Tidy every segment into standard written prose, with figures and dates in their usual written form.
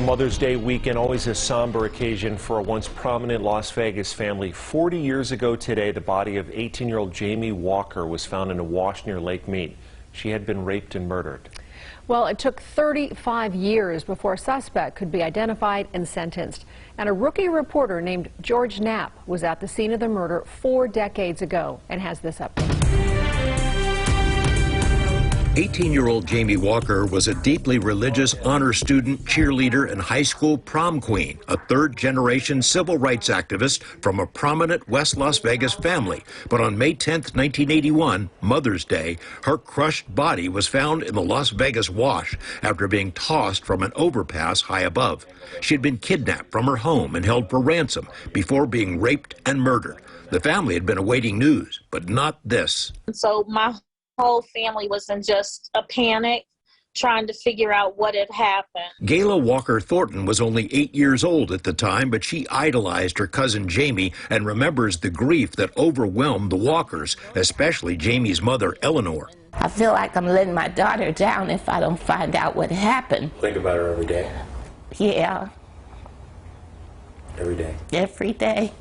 Mother's Day weekend, always a somber occasion for a once prominent Las Vegas family. 40 years ago today, the body of 18-year-old Jamey Walker was found in a wash near Lake Mead. She had been raped and murdered. Well, it took 35 years before a suspect could be identified and sentenced. And a rookie reporter named George Knapp was at the scene of the murder 4 decades ago and has this update. 18-year-old Jamey Walker was a deeply religious honor student, cheerleader, and high school prom queen, a third-generation civil rights activist from a prominent West Las Vegas family. But on May 10, 1981, Mother's Day, her crushed body was found in the Las Vegas wash after being tossed from an overpass high above. She had been kidnapped from her home and held for ransom before being raped and murdered. The family had been awaiting news, but not this. So my whole family was in just a panic, trying to figure out what had happened. Gayla Walker Thornton was only 8 years old at the time, but she idolized her cousin Jamey and remembers the grief that overwhelmed the Walkers, especially Jamey's mother, Eleanor. I feel like I'm letting my daughter down if I don't find out what happened. Think about her every day? Yeah. Every day? Every day.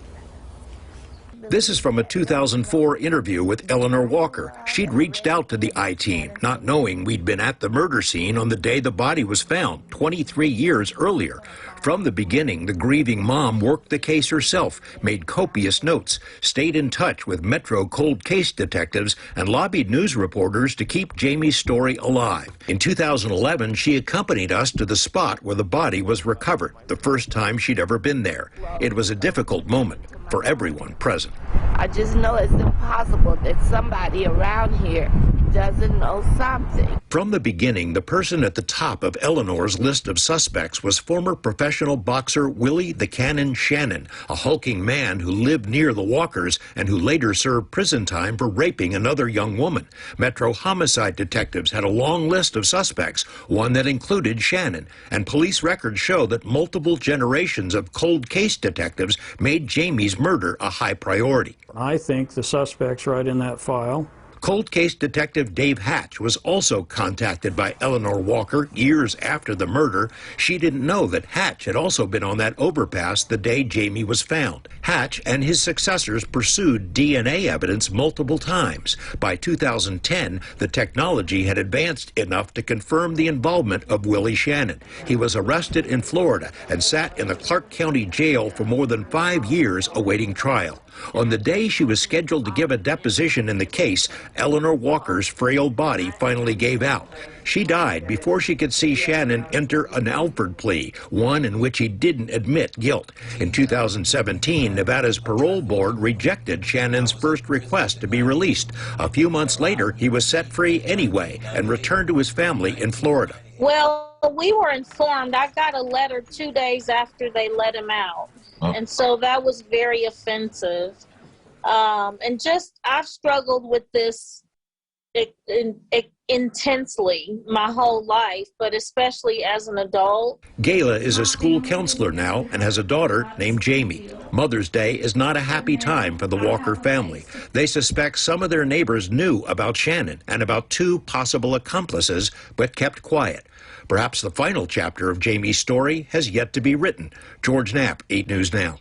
This is from a 2004 interview with Eleanor Walker. She'd reached out to the I-Team, not knowing we'd been at the murder scene on the day the body was found, 23 years earlier. From the beginning, the grieving mom worked the case herself, made copious notes, stayed in touch with Metro cold case detectives, and lobbied news reporters to keep Jamey's story alive. In 2011, she accompanied us to the spot where the body was recovered, the first time she'd ever been there. It was a difficult moment for everyone present. I just know it's impossible that somebody around here doesn't know something. From the beginning, the person at the top of Eleanor's list of suspects was former professional boxer Willie the Cannon Shannon, a hulking man who lived near the Walkers and who later served prison time for raping another young woman. Metro homicide detectives had a long list of suspects, one that included Shannon, and police records show that multiple generations of cold case detectives made Jamey's murder a high priority. I think the suspect's right in that file. Cold case detective Dave Hatch was also contacted by Eleanor Walker years after the murder. She didn't know that Hatch had also been on that overpass the day Jamey was found. Hatch and his successors pursued DNA evidence multiple times. By 2010, the technology had advanced enough to confirm the involvement of Willie Shannon. He was arrested in Florida and sat in the Clark County Jail for more than 5 years awaiting trial. On the day she was scheduled to give a deposition in the case, Eleanor Walker's frail body finally gave out. She died before she could see Shannon enter an Alford plea, one in which he didn't admit guilt. In 2017, Nevada's parole board rejected Shannon's first request to be released. A few months later, he was set free anyway and returned to his family in Florida. Well, we were informed. I got a letter 2 days after they let him out. And so that was very offensive. And just, I've struggled with this intensely my whole life, but especially as an adult. Gayla is a school counselor now and has a daughter named Jamey. Mother's Day is not a happy time for the Walker family. They suspect some of their neighbors knew about Shannon and about 2 possible accomplices, but kept quiet. Perhaps the final chapter of Jamey's story has yet to be written. George Knapp, 8 News Now.